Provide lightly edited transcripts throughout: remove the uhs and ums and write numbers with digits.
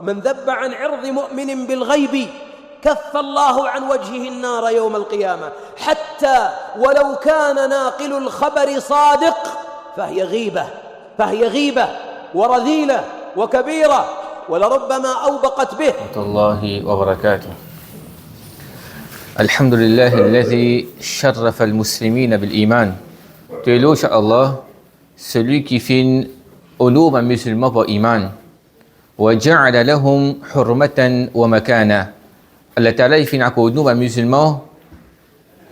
من ذب عن عرض مؤمن بالغيب كف الله عن وجهه النار يوم القيامة حتى ولو كان ناقل الخبر صادق فهي غيبة ورذيلة وكبيرة ولربما أوبقت به. ورحمة الله وبركاته. الحمد لله الذي شرف المسلمين بالإيمان. Tu éloges Allah, celui qui fait honneur aux musulmans par iman. وجعل لهم حرمة ومكانة. Allah Ta'ala il fait honneur aux musulmans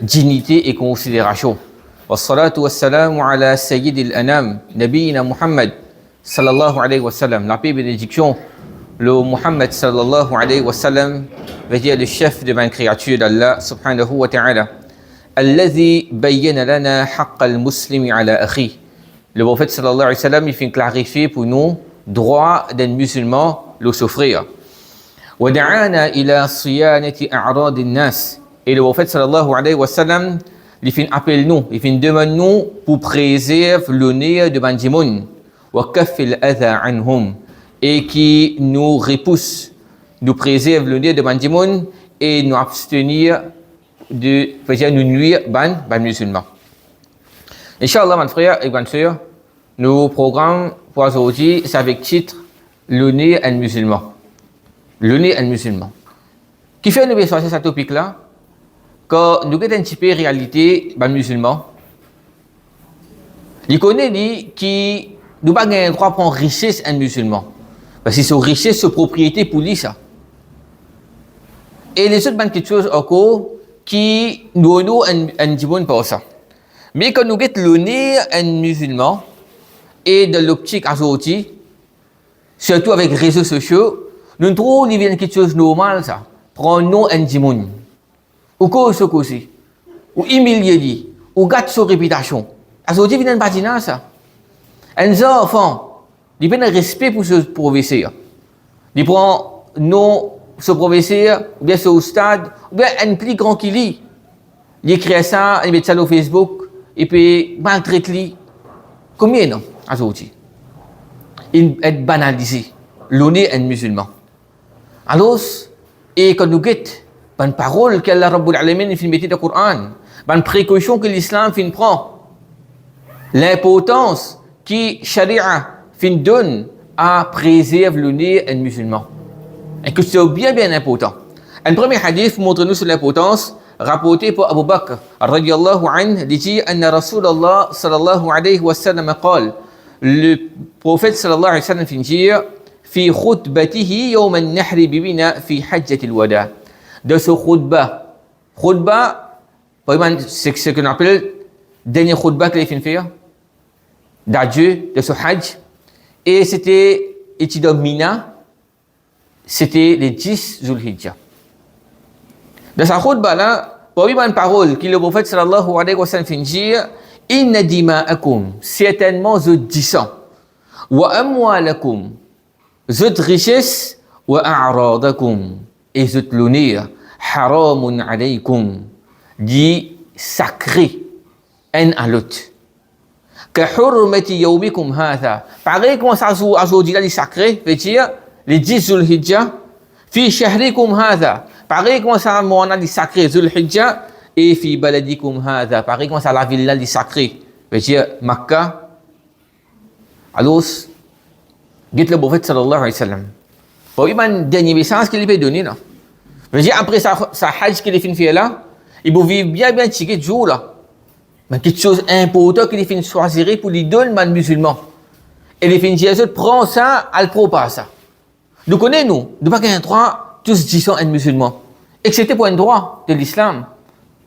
dignité et considération. والصلاة والسلام على سيد الأنام نبينا محمد صلى الله عليه وسلم. La paix et bénédiction le Muhammad sallallahu alayhi wa sallam veut dire le chef de ma créature d'Allah subhanahu wa ta'ala. الذي بين لنا حق المسلم على أخيه. Le prophète sallallahu alayhi wa sallam il fait clarifier pour nous droit d'un musulman le souffrir. ودعانا إلى صيانة أعراض الناس. Et le prophète sallallahu alayhi wa sallam il fait appel nous, il fait demande nous pour préserver l'honneur de Banjimoun. وكف الأذى عنهم. Et qui nous repousse, nous préserve le nez de Bandimoun et nous abstenir de nous nuire ban musulmans. Inch'Allah, mes frères et mes sœurs, nos programmes pour aujourd'hui, c'est avec titre le nez en musulman. Le nez en musulman. Qui fait nous choisir ce topic-là? Quand nous avons un petit peu réalité ban musulman, il connaît dit qui nous pas un droit pour richesse en musulman. Parce que c'est richesse, c'est propriété pour lui ça. Et les autres banques quelque chose encore qui nous un djibon pour ça. Mais quand nous avons le nez un musulman et de l'optique aujourd'hui, surtout avec les réseaux sociaux, nous trouvons qu'il y a quelque chose de normal ça. Prends-nous un djibon. Ou quoi ce coup-ci. Ou humilier lui. Ou gâte sa réputation. Aujourd'hui, il y a une patina ça. Un enfant. Il prend un respect pour ce professeur. Il prend ce professeur, ou bien ce stade, ou bien un plus grand qu'il lit. Il écrit ça, il met ça sur Facebook, et puis maltraite lui. Combien non, aujourd'hui? Il est banalisé. L'honneur est musulman. Alors, et quand nous guettons, une parole qu'Allah Rabbul Alamin fait mettre dans le Coran, une précaution que l'islam prend, l'importance qui Sharia donne à préserver le nez un musulman. Et que c'est bien important. Un premier hadith montre-nous sur l'importance rapporté par Abu Bakr radiyallahu anhu dit anna Rasulullah sallallahu alayhi wa sallam قال le prophète sallallahu alayhi wa sallam fait dire في خطبته يوم النحر بمنى في حجة الوداع. De ce khutbah, c'est ce qu'on appelle dernier khutbah qu'il a fait faire d'adieu de ce hajj. Et c'était étudiant Mina, c'était les 10 Zulhijjah. Dans sa khutbah là, pour une parole que le prophète sallallahu alayhi wa sallam fait dire inna dima'akum, certainement zut disant, wa amwalakum, zut richesse, wa a'radakum, et zut l'honneur, haramun alaykum, dit sacré, un à l'autre. كحرمة يومكم هذا. Pareil comme ça aujourd'hui là les sacrés, veut dire les 10 Zulhijjah في شهركم هذا. Pareil comme ça on a les sacrés Zulhijjah et في بلدكم هذا. Pareil comme ça la ville là les sacrés, veut dire Makkah. Alors dit le prophète sallallahu alayhi wa sallam. Pour un dernier message qu'il peut donner là. Veut dire après sa hajj qu'il fait faire là, il peut vivre bien ticket jour là. Mais quelque chose d'important qu'il fait choisir pour les deux musulmans. Et les fins prend ça, elle propage ça. Nous connaissons, nous pas qu'un droit, tous disons un musulman. Excepté pour un droit de l'islam.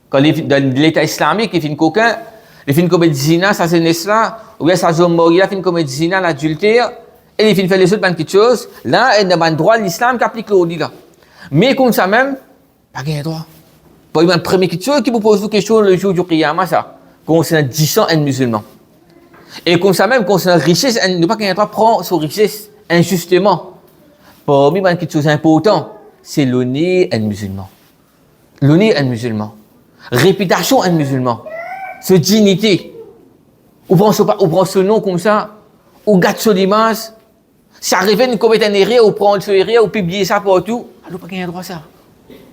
Quand dans l'État islamique, il fait coquin, il fait commettre zina, ça c'est là, ou bien ça zombori, il fait commettre zina, l'adultère, et il fait faire les autres quelque chose. Là, il y a un droit de l'islam qui applique le là. Mais comme ça même, pas qu'un droit. Pour une première question qui vous pose une question le jour du Qiyamah, ça. Concernant 10 ans un musulman. Et comme ça même, concernant la richesse, ne pas qu'un droit prend sa richesse injustement. Pour moi, quelque chose d'important, c'est l'honneur un musulman. L'honneur un musulman. Réputation un musulman. Sa dignité. Ou prend ce nom comme ça, ou gâte son image. Si arrivé une commettre une erreur ou prendre ce erreur ou publier ça partout, alors pas gagner droit ça.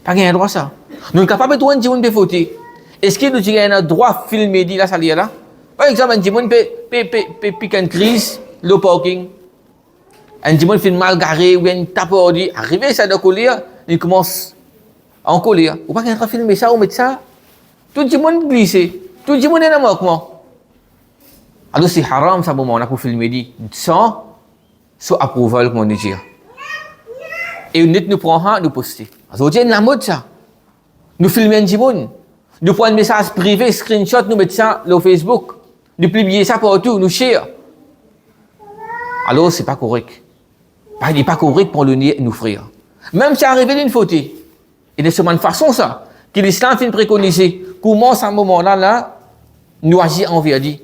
Pas gagner droit ça. Nous sommes capables de trouver un petit monde de faute. Est-ce que nous avons un droit de filmer là, ça là? Par exemple, un petit monde peut piquer une crise, le parking. Un petit monde fait mal garé ou bien tape ordi. Arrivé ça de coller, il commence à en coller. Ou pas gagner droit de filmer ça ou mettre ça. Tout le monde glisse. Tout le monde est dans le moquement. Alors c'est haram ça moment on a pour filmer dit sans approval comme on dit. Et nous prenons nous poster. Aujourd'hui la mode ça. Nous filmer un petit monde. Nous prenons un message privé, screenshot, nous mettons ça sur Facebook. Nous publier ça partout, nous share. Alors c'est pas correct. Il n'est pas correct pour le nier nous frères. Même si arrivé d'une faute. Et de cette façon ça que l'islam fait préconiser. Comment à ce moment-là nous agir envers lui.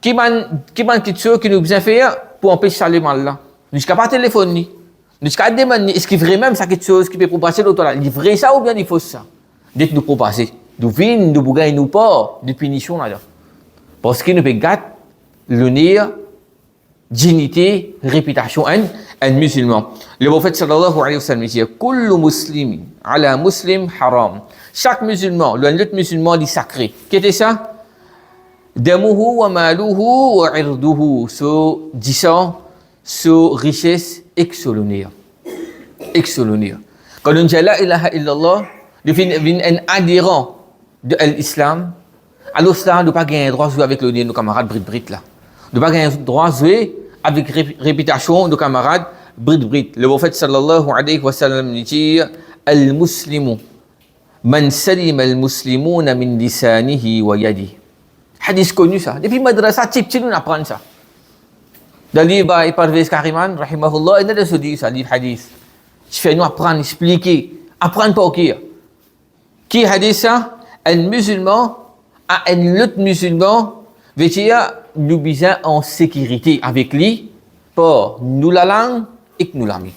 Qui man quelque chose qui nous besoin faire pour empêcher ça le mal là. Nous sommes pas téléphone ni. Nous sommes demander est-ce qu'il vraiment ça quelque chose qui peut propasser l'autre là. Il vrai ça ou bien il fausse ça. Dès que nous propasser, nous vins, nous bougain nous pas de punition là. Parce que nous peut gâter l'honneur, dignité, réputation un musulman. Le prophète sallallahu alayhi wa sallam dit kullu muslimin ala muslim haram. Chaque musulman, l'autre musulman dit sacré. Qu'est-ce que ça? Damuhu wa maluhu wa irduhu. So, disant, so, richesse, exolonir. Exolonir. Quand on dit la ilaha illallah, devient un adhérent de l'islam, alors ça, nous pas gagner droit de jouer avec nos camarades Brit là. Nous pas gagner droit de jouer avec réputation de nos camarades Brit. Le prophète sallallahu alayhi wa sallam dit al-muslimu man salima al-muslimuna min lisanihi wa yadihi. Hadith connu ça. Depuis madrasa, petit nous apprend ça. Dans le livre by Parvez Kariman, rahimahullah, il a de se dire ça, livre hadith. Je fais nous apprendre, expliquer, apprendre par qui. Qui hadith ça? Un musulman à un autre musulman, veut dire nous besoin en sécurité avec lui, pour nous la langue et que nous la mis.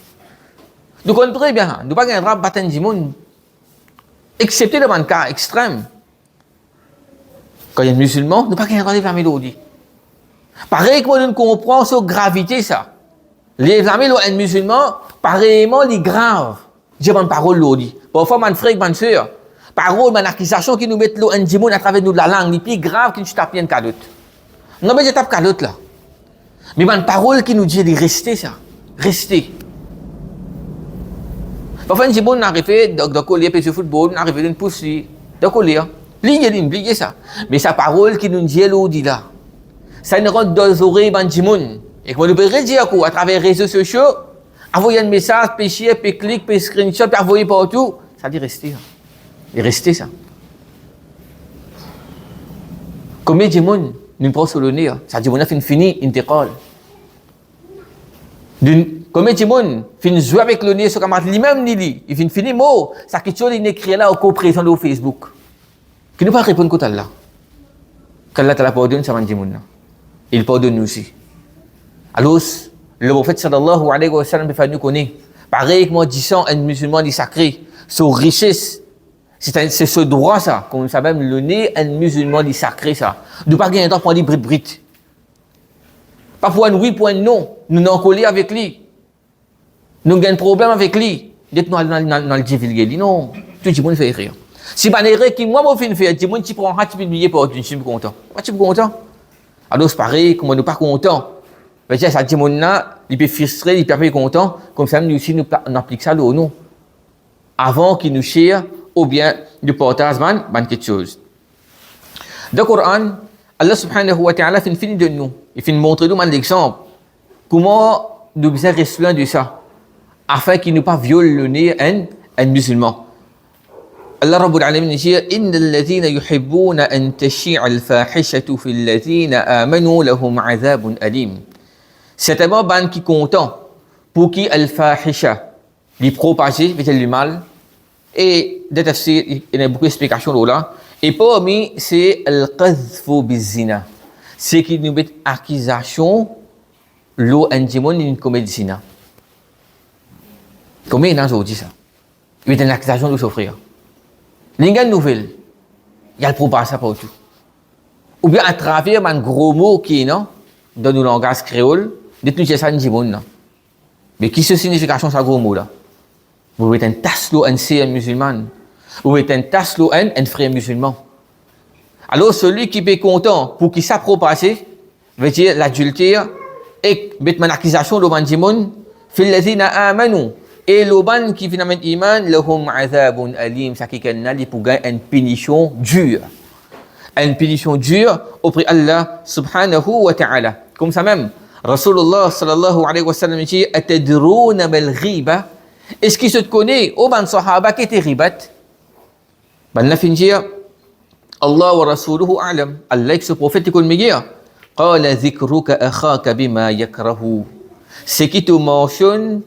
Nous comprenons très bien, nous ne pouvons pas gagner battre du monde, excepté dans un cas extrême. Quand il y a un musulman, nous ne pouvons pas gagner la mélodie. Pareil que nous comprenons sur gravité ça. Les amis, un musulman, pareillement, il est grave. J'ai une parole l'odi. Parfois, mon frère, ma soeur, parole, mon accusation qui nous met l'eau un dimon à travers nous de la langue, il est plus grave que tu tapes une cadotte. Non, mais je tape cadotte là. Mais mon parole qui nous dit de rester ça. Rester. Parfois, un dimon arrive, de collier, puis sur football, arrive d'une pousse, de collier. Ligne ça. Mais sa parole qui nous dit l'odi là. Ça ne rentre dans les oreilles de dimon. Et comme on peut redire quoi, à travers les réseaux sociaux, envoyer un message, pécher, puis cliquer, puis screenshot, puis envoyer partout, ça dit rester. Et rester ça. Combien de monde nous prend sur le nez? Ça dit, on a fini, intégrale. Combien de monde finit jouer avec le nez sur camarade lui-même, il finit fini mot. Ça quelque chose, il écrit là au co-présent de Facebook. Qui ne peut pas répondre qu'à Allah. Qu'Allah te la pardonne, ça va dire monde. Il pardonne nous aussi. Alors, le prophète sallallahu alayhi wa sallam fait nous connaître. Pareil que moi disant un musulman dit sacré, son richesse, c'est ce droit ça, comme ça même le nez, un musulman dit sacré ça. De pas gagner un temps pour dire brit. Pas pour un oui, pour un non. Nous n'en collés avec lui. Nous avons un problème avec lui. Dites-nous dans le divulguer. Non, tout le monde fait rire. Si pas erreur qui moi me fait tout le monde qui prend un petit billet pour je suis content. Pas tu content. Alors c'est pareil, comme on n'est pas content. Mais ça dit mon là, il peut frustrer, il peut pas content, comme ça nous aussi nous applique ça au non. Avant qu'il nous cherche ou bien nous partage quelque chose. Dans le Coran, Allah subhanahu wa ta'ala fait fini de nous. Il fait montrer nous un exemple. Comment nous besoin rester loin de ça afin qu'il ne pas viole le nez un musulman. Allah Rabbul Alamin dit إن الذين يحبون أن تشيع الفاحشة في الذين آمنوا لهم عذاب أليم. C'est un ban qui content pour qui al-fahisha lui propager veut dire le mal et il y a beaucoup d'explications là et parmi c'est al-qadhfu bizina, c'est qui nous met accusation l'eau indimon une comédie zina. Combien il aujourd'hui ça? Il y a une accusation de souffrir. L'ingénieur nouvelle, il y a le propage ça partout. Ou bien à travers un gros mot qui est non dans nos langages créoles, dites-nous c'est ça indimon non. Mais qui se signification ça gros mot là? Vous êtes un taslo un sœur musulmane. Vous êtes un taslo un frère musulman. Alors celui qui est content pour qu'il s'approprie, veut dire l'adultère et mettre une accusation de bandimon, fil ladina amanu et l'oban qui finalement iman lahum azabun alim, ça qui canal pour gagner une punition dure. Une punition dure auprès Allah subhanahu wa ta'ala. Comme ça même, Rasulullah sallallahu alayhi wa sallam dit atadruna mal ghiba. Est-ce qu'il se connaît au ban sahaba qui était ribat? Ben la fin dire Allah wa rasuluhu a'lam. Allah et ce prophète il connaît meilleur. Qala dhikruka akhaka bima yakrahu. C'est qui te mentionne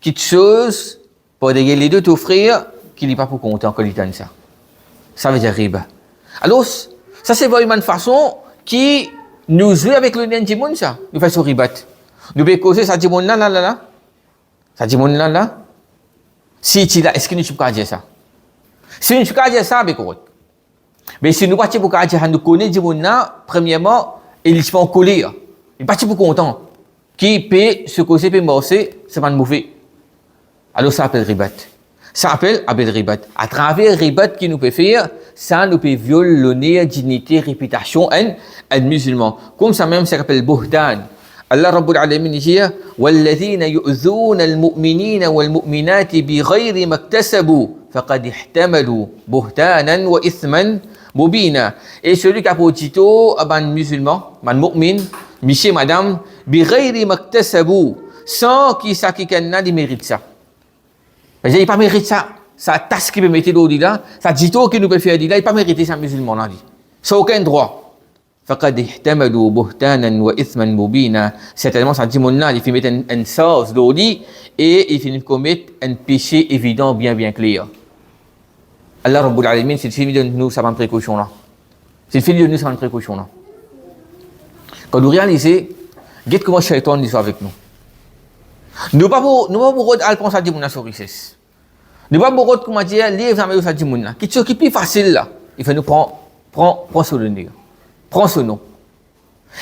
quelque chose pour dire les deux t'offrir qu'il n'est pas pour content quand il donne ça. Ça veut dire riba. Alors, ça c'est vraiment une façon qui nous joue avec le nez du monde ça. Nous faisons ribat. Nous pouvons causer ça du monde là. Ça dit monde là. Si tu là, est-ce que nous pouvons dire ça? Si nous pouvons dire ça, mais si nous ne pouvons pas dire, nous connaissons du monde là, premièrement, il est pas en colère. Il n'est pas pour content. Qui peut se causer, peut morcer, c'est pas mauvais. Alors ça s'appelle ribat. Ça s'appelle ribat. À travers ribat qui nous peut faire, ça nous peut violer l'honneur, dignité, réputation, un musulman. Comme ça même, ça s'appelle buhtan. Allah Rabbul Alamin dit والذين يؤذون المؤمنين والمؤمنات بغير ما اكتسبوا فقد احتملوا بهتانا وإثما مبينا. Et celui qui a pour titre un musulman, un mu'min, monsieur madame, بغير ما اكتسبوا, sans qu'il sache qu'il mérite ça. Il n'a pas mérité ça. Ça tasse qui peut mettre l'eau là, ça dit tout qui nous peut faire là, il n'a pas mérité ça musulman là. Ça aucun droit. فقد احتملوا بهتانا واثما مبينا. Certainement ça dit mon là il fait mettre une sauce d'eau et il finit commettre un péché évident bien clair. Allah Rabbul Alamin c'est fini de nous ça prend précaution là. C'est fini de nous ça prend précaution là. Quand nous réalisons regarde comment Shaitan est avec nous. Nous pas pour prendre ça dit mon sur richesse. Nous pas pour comment dire livre avec ça dit mon là. Qui est plus facile là. Il faut nous prend sur le nez. Prends ce nom.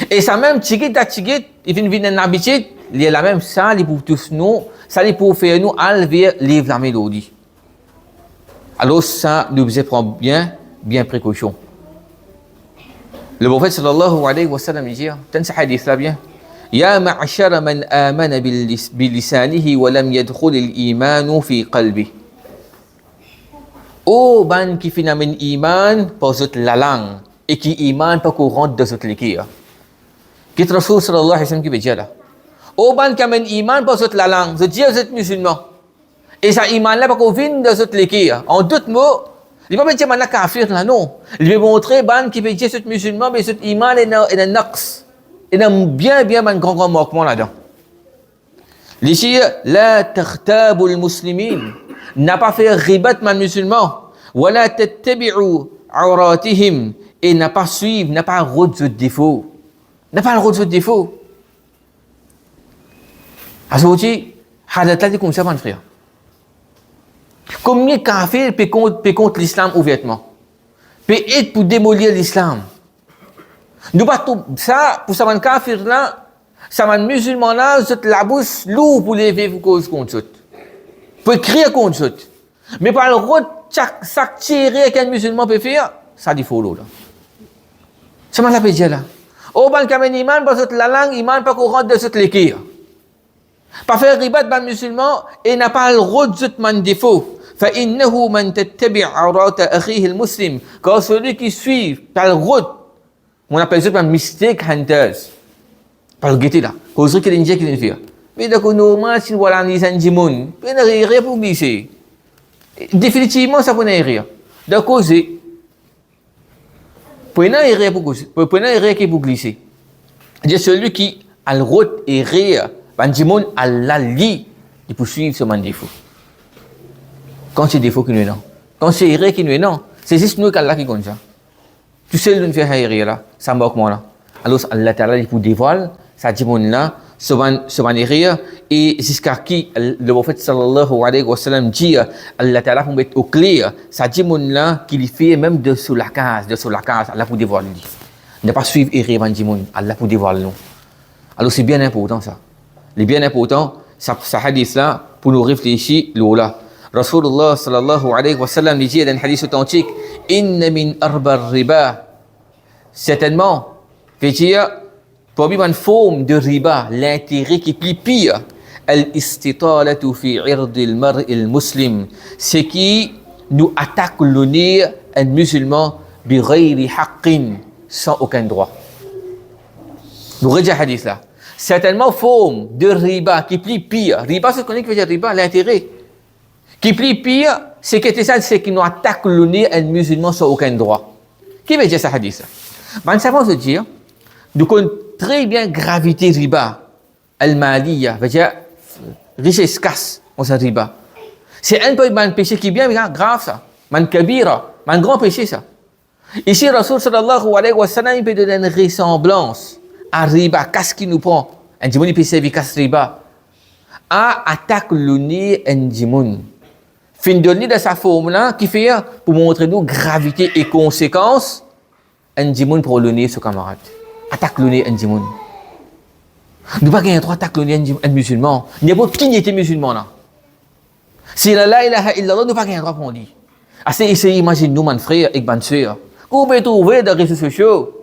Et ça même, tigit, il vient venir une habitude, il est la même, ça, il pour tous nous, ça, il pour faire nous, enlever, livre la mélodie. Alors, ça, nous devons prendre bien précaution. Le prophète sallallahu alayhi wa sallam dit, t'as ce hadith là bien? Ya ma'ashara man amana bilisanihi wa lam yadkhul al-iman fi qalbi. Oh, ban qui finalement iman, par la langue. Et qui iman pas qu'on rentre dans cette liquide. Qu'est-ce que Rasul sallallahu alayhi wa sallam qui veut dire là? Au ban qui amène iman pas cette la langue, je dis vous êtes musulman. Et ça iman là pas qu'on vient dans cette liquide. En d'autres mots, il ne va pas dire man kafir là non. Il veut montrer ban qui veut dire cet musulman mais cet iman est un naqs. Il y a bien un grand manquement là-dedans. L'ici la taghtabu al-muslimin n'a pas fait ribat man musulman. Wala tattabi'u awratihim. Et n'a pas suivre, n'a pas un rôle de défaut. N'a pas un rôle de défaut. À ce moment-là, hadata dit comme ça, mon frère. Combien de kafir peut contre l'islam ouvertement? Peut être pour démolir l'islam. Nous pas tout ça, pour ça, mon kafir là, ça, mon musulman là, c'est la bouche lourde pour lever vos causes contre eux. Pour écrire contre eux. Mais par le rôle, chaque tiré qu'un musulman peut faire, ça dit follow là. C'est mal appelé là. Au ban kamen iman pas cette la langue iman pas qu'on rentre de cette l'équille. Pas faire ribat ban musulman et n'a pas le droit de man défaut. Fa innahu man tattabi' awrat akhihi al-muslim. Quand celui qui suit par le droit, on appelle ça un mistake hunters. Par le guetter là. Cause que l'india qui vient faire. Mais d'accord normal si voilà les anjimoun, il n'y a rien pour glisser. Définitivement ça peut n'y rien. De cause prenez un erreur qui pour glisser. C'est celui qui a le route et rire, bandimon à la lit, il peut suivre ce man défaut. Quand c'est défaut qui nous est non, quand c'est erreur qui nous est non, c'est juste nous qu'Allah qui compte ça. Tu sais le faire erreur là, ça me moi là. Alors Allah Ta'ala il peut dévoiler ça dimon là, ce man erreur et jusqu'à qui le prophète sallallahu alayhi wa sallam dit Allah Ta'ala pour mettre au clair ça dit mon là qu'il fait même de sous la case Allah pour dévoiler ne pas suivre erreur man dit mon Allah pour dévoiler nous. Alors c'est bien important ça. Le bien important ce hadith-là pour nous réfléchir là. Rasulullah sallallahu alayhi wa sallam dit dans un hadith authentique, Inna min arbar riba. Certainement, veut dire, parmi une forme de riba, l'intérêt qui est plus pire, al-istitalatu fi irdi al-mar'i al-muslim, c'est qui nous attaque l'honneur un musulman bi ghayri haqqin, sans aucun droit. Nous regardons le hadith là. Certainement, forme de riba qui est plus pire. Riba, c'est ce qu'on dit que veut dire riba, l'intérêt. Qui est plus pire, c'est que c'est qui nous attaque l'honneur un musulman sans aucun droit. Qui veut dire ce hadith là? Ben, ça veut dire, nous connaissons très bien gravité riba, al-maliya, veut dire richesse casse, on s'en riba. C'est un péché qui est bien grave ça, un kabira, un grand péché ça. Ici, Rasul sallallahu alayhi wa sallam, il peut donner une ressemblance à riba, qu'est-ce qui nous prend? Un djimoun, il peut servir casse riba. À attaque le nez, un djimoun. Fin de donner de sa forme-là, qui fait pour montrer nous gravité et conséquences, un djimoun pour le nez, ce camarade. Attaque le nez, un djimoun. Nous pas gagner droit attaque le nez, un musulman. Il n'y a pas qui n'était musulman là. Si la ilaha illallah, nous pas gagner droit pour lui. Assez essayez, imagine nous, mon frère et ma soeur. Vous pouvez trouver dans les réseaux sociaux.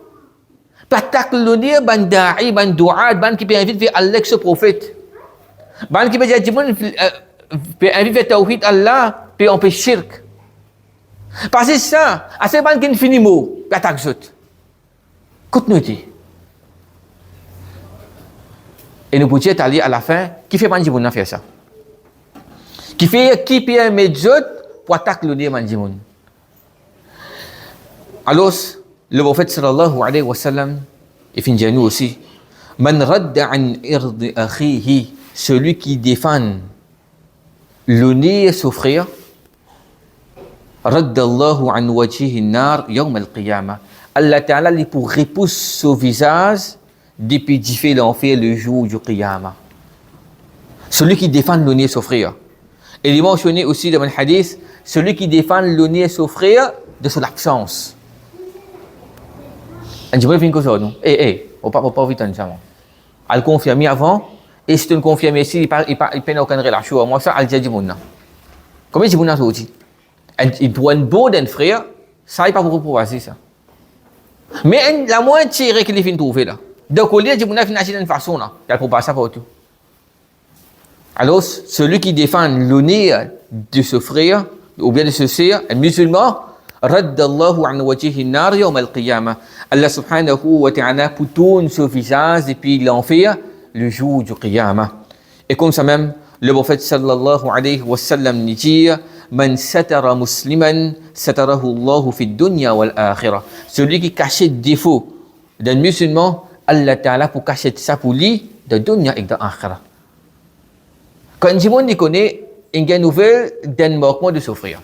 Attaque le nez, ban da'i, ban du'ad, ban qui peut inviter vers Allah, ce prophète. Ban qui peut dire djimoun, peut inviter vers tawhid Allah, peut empêcher shirk. Parce que ça, assez ban qui finit mot, attaque zut. Continue. Et nous pouvons aller à la fin, qui fait Mandimoun faire ça? Qui peut mettre zut pour attaquer le nez Mandimoun? Alors, le prophète sallallahu alayhi wa sallam, et finit nous aussi, Man radda an irdi akhihi, celui qui défend le nez souffrir, radda Allahu an wajhihi nar yawm al-qiyamah. Allah Ta'ala lui pour repousser son visage depuis diffé l'enfer le jour du qiyamah. Celui qui défend le nez souffrir. Et il est mentionné aussi dans le hadith, celui qui défend le nez souffrir de son absence. On dit, vous ça, non? On ne peut pas vite en ça. Elle confirme avant, et si tu le confirmes ici, il ne peine aucune relation. Moi, ça, elle dit, comment dit, ça aussi? Il doit être beau d'un frère, ça, il ne peut pas vous proposer ça. Mais la moitié qu'il vient trouver là. Donc, au lieu de dire qu'il d'une façon là, il ne peut pas ça pour tout. Alors, celui qui défend l'honneur de ce frère, ou bien de ce sœur, un musulman, Raddallahu an wajhihi nar yawm al-qiyamah. Allah subhanahu wa ta'ala tourne ce visage depuis l'enfer le jour du qiyamah. Et comme ça même, le prophète sallallahu alayhi wa sallam dit Man satara musliman satarahu Allahu fi dunya wal akhirah. Celui qui cache le défaut d'un musulman, Allah Ta'ala pour cacher ça pour lui de dunya et de akhirah. Quand un monde connaît une nouvelle d'un manquement de souffrir.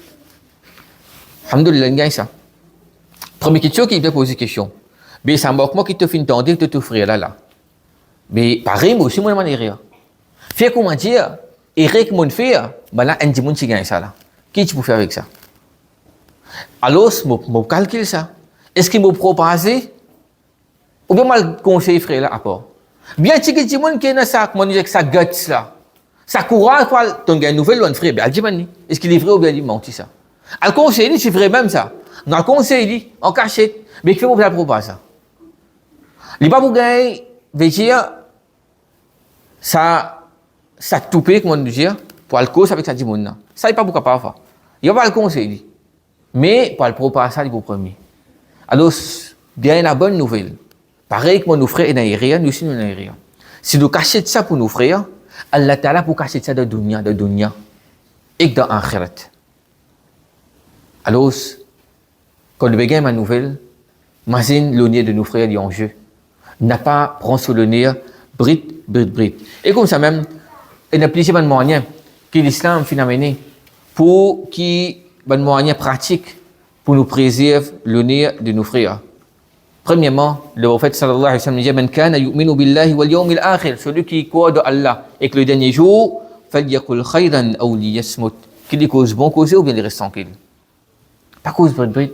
Alhamdulillah, il y a ça. Première question qui peut poser question. Mais c'est un manquement qui te fait entendre de t'offrir là. Mais pareil, moi aussi, moi, je ne fais comment dire, et que mon faire, ben là, un monde qui gagne ça là. Qu'est-ce que tu peux faire avec ça? Alors, je calcule ça. Est-ce qu'il me propose ou bien mal conseil frère là à part? Bien si que tu monde qui est ça, comment dire que ça guts là. Ça courage quoi ton gain nouvelle loin frère, bien dis mani. Est-ce qu'il est vrai ou bien il ment ça? Al conseil c'est vrai même ça. Dans conseil en cachette, mais qu'il faut pas proposer ça. Il pas pour gagner veut dire ça toupé comment dire pour le cause avec ça dit monde. Ça n'est pas beaucoup capable faire. Il n'y a pas le conseil. Mais pour le proposer ça, il faut premier. Alors, bien la bonne nouvelle. Pareil que nos frères n'ont rien, nous aussi nous n'avons rien. Si nous cachons ça pour nos frères, Allah Ta'ala pour cacher ça de dunya et dans l'akhirat. Alors, quand nous regardons ma nouvelle, imagine le nez de nos frères est en jeu. N'a pas prendre sur le nez, brit. Et comme ça même, il y a plusieurs moyens que l'islam a amené pour qu'il y ait des moyens pratiques pour nous préserver le nez de nos frères. Premièrement, le prophète sallallahu alayhi wa sallam dit Man kana yu'minu billahi wal yawmil akhir, celui qui croit de Allah et que le dernier jour, falyakul khayran aw liyasmut, qu'il cause bon causer ou bien il reste tranquille. Pas cause brit.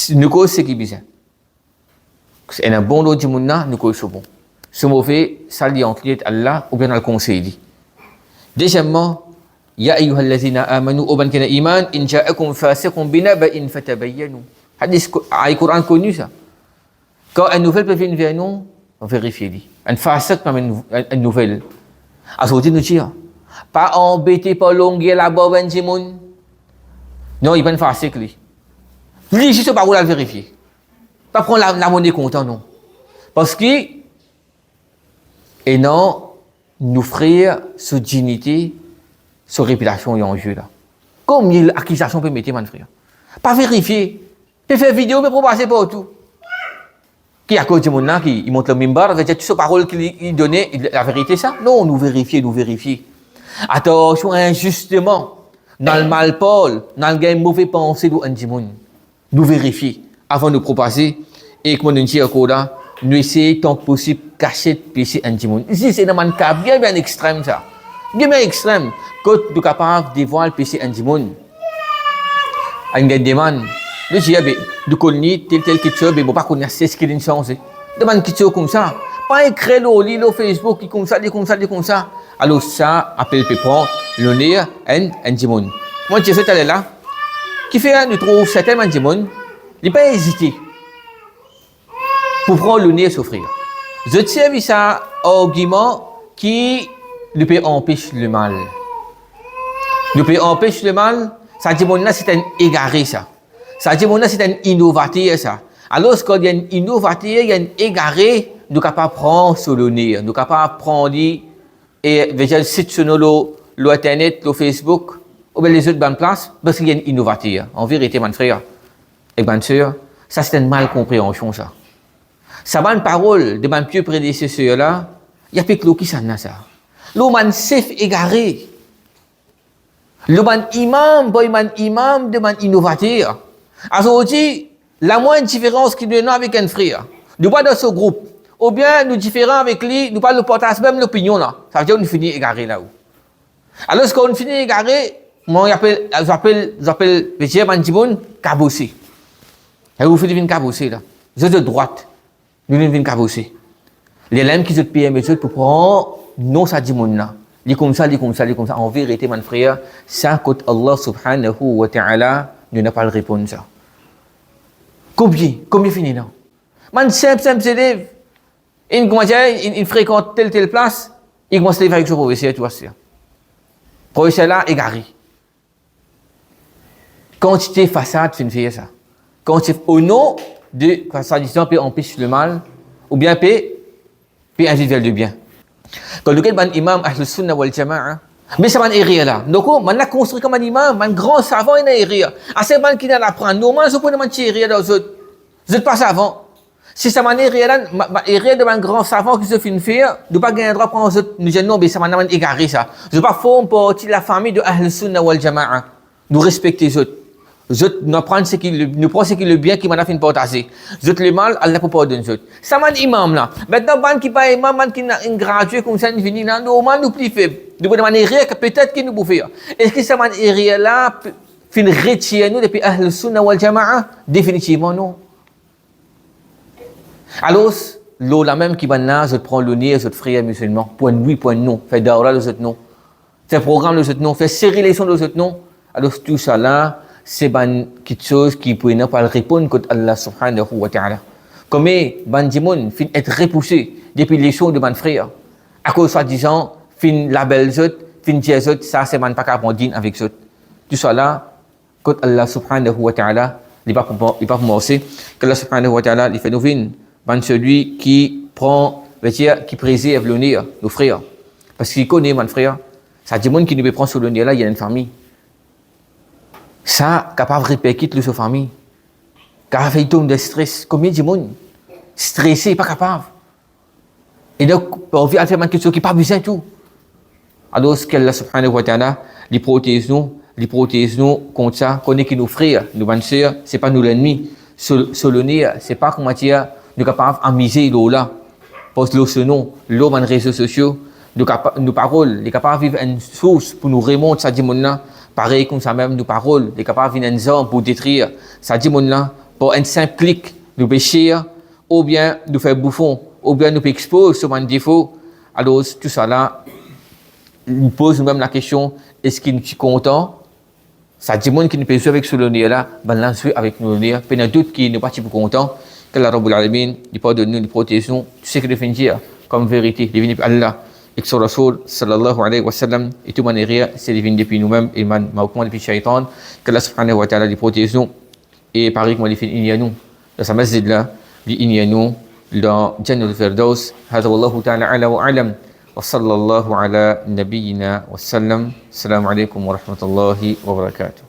Nous cause ce qui est bizarre. C'est un bon lot de monde, nous cause bon. Ce mauvais, ça lui entre Allah ou bien dans le conseil. Deuxièmement, Ya ayyuhallazina amanu oban kena iman in ja'akum fasiqun binaba'in fatabayyanu. Hadis Al-Quran connu ça. Quand une nouvelle peut venir vers nous, on vérifie. Un fasiq comme une nouvelle. Alors, nous dire, pas embêté par longuer là-bas, Benjamin. Non, il n'est pas un fasiq, lui. Lui, juste par où la vérifier. Pas prendre la monnaie content, non. Parce que, et non, nous frères, sous dignité, sous réputation, il y a un jeu là. Combien d'accusations peut mettre, mon frère? Pas vérifier. Peut faire vidéo, mais pour passer partout. Qui à cause de mon qui il montre le mimbar, avec toutes ces paroles qu'il donnait, la vérité ça? Non, nous vérifier. Attention, injustement, dans le mal Paul, dans le gain mauvais pensée de Andimoun. Nous vérifier avant de propasser et comme on dit encore là, nous essayons tant que possible cacher le péché Andimoun. Ici, c'est dans un cas bien extrême ça. Bien extrême. Quand nous sommes capables de dévoiler le péché Andimoun, il y a des demande. Le diable, du colni, tel quelque chose, mais bon, pas qu'on a ce qu'il a changé. Demande quelque chose comme ça. Pas écrire le Facebook, qui comme ça. Alors ça, appelle prendre le nez, un dimon. Moi, je suis allé là. Qui fait, nous trouve certains dimon, il n'a pas hésité pour prendre le nez et souffrir. Je tiens à ça argument qui lui peut empêcher le mal. Lui peut empêcher le mal, ça dimon là, c'est un égaré, ça. Ça dit, c'est un innovateur, ça. Alors, quand il y a un innovateur, il y a un égaré, nous sommes capables de prendre sur le nez, nous sommes capables de prendre et le site sur l'Internet, le Facebook, ou bien les autres bonnes places, parce qu'il y a un innovateur. En vérité, mon frère et bonne sœur, ça c'est une malcompréhension, ça. Ça va une parole de mon pieux prédécesseur là, il y a plus que l'eau qui s'en a ça. L'eau man sef égaré. L'eau man imam de man innovateur. Alors, on dit, la moindre différence qu'il y a avec un frère, nous pas dans ce groupe, ou bien nous différents avec lui, nous pas le partage même l'opinion là. Ça veut dire qu'on finit égaré là-haut. Alors, ce qu'on finit égaré, moi, j'appelle, Vétier Mandimoun, cabossé. Et vous faites une cabossé là. Vous êtes de droite. Nous venons une cabossé. Les lames qui sont PM et pour prendre, non, ça dit mon là. Dit comme ça. En vérité, mon frère, ça, quand Allah subhanahu wa ta'ala, nous n'a pas le répondre ça. Combien fini là? Man simple élève. Il fréquente telle place, il commence à lever avec son professeur, tu vois ça. Professeur là, égaré. Quantité façade, fin faire ça. Quantité au nom de, ça disant, peut empêcher le mal, ou bien peut inviter vers le bien. Quand le ban imam Ahlus Sunnah wal Jama'a, mais ça va errer là. Donc, on a construit comme un imam, un grand savant, il a errer. À ces gens qui n'ont pas appris, nous, je peux pas errer dans les autres. Vous n'êtes pas savant. Si ça m'a errer là, errer de un grand savant qui se fait faire, ne pas gagner droit pour les autres. Nous disons non, mais ça m'a égaré ça. Je ne veux pas faire partie de la famille de Ahlus Sunnah wal Jama'a. Nous respectons les autres. Les autres, nous prenons ce qui est le bien qui m'a fait partager. Les autres, le mal, Allah peut pas donner les autres. Ça m'a imam là. Maintenant, ban qui pas imam, ban qui n'a un gradué comme ça, il vient là, nous, nous plus faibles. Nous pouvons demander que peut-être qu'il nous peut faire. Est-ce que ça m'a erré là, fin retirer nous depuis Ahlus Sunnah wal Jama'a? Définitivement non. Alors, l'eau la même qui va là, je prends le nez, je frère musulman. Point oui, point non. Fait d'aura les autres non. Fait programme les autres non. Fait série les sons les autres non. Alors, tout ça là, c'est quelque chose qui peut ne pas répondre contre Allah subhanahu wa ta'ala. Comme ban dimon fin être repoussé depuis les sons de mon frère. À cause soi-disant, fin label zot, fin dire zot, ça c'est man pas capable de avec zot. Tout ça là, contre Allah subhanahu wa ta'ala, il va pas commencer. Que Allah subhanahu wa ta'ala, il fait nous vin, ban celui qui prend, qui préserve le nez, nos frères. Parce qu'il connaît mon frère. Ça dit monde qui nous prend sur le nez là, il y a une famille. Ça, capable de répercuter sur sa famille. Capable de tomber de stress. Combien de monde stressé, pas capable. Et donc, on vit à faire quelque chose qui n'a pas besoin de tout. Alors, ce qu'Allah subhanahu wa ta'ala, il protège nous contre ça. Qu'on est qui nous frères, nous bonnes sœurs, c'est pas nous l'ennemi. Sur le nez, c'est pas comment dire, nous capables d'amuser l'eau là. Parce que l'eau, ce nom, l'eau dans les réseaux sociaux, nous paroles, les capables de vivre une source pour nous remonter ça dit mon là. Pareil comme ça même, nous paroles, les capables de venir ensemble pour détruire. Ça dit mon là, pour un simple clic, nous pécher, ou bien nous faire bouffon, ou bien nous exposer sur un défaut. Alors, tout ça là, nous pose nous-mêmes la question, est-ce qu'il nous est content? Ça dit monde qui ne peut jouer avec ce là, ben là, jouer avec nous puis il y a d'autres qui ne sont pas plus contents. Que la Rabbul Alamin, il pardonne nous, il protège nous. Tu sais que le dire comme vérité, il vient Allah. Et que son Rasoul, sallallahu alayhi wa sallam, et tout manière, c'est divin depuis nous-mêmes, et man, maoukman depuis Shaitan, que Allah subhanahu wa ta'ala, il protège nous. Et pareil, que il fait il y a nous. Dans sa masjid là, il y a nous, dans Jannah al-Firdaus, هذا والله تعالى أعلى وأعلم وصلى الله على نبينا وسلم السلام عليكم ورحمة الله وبركاته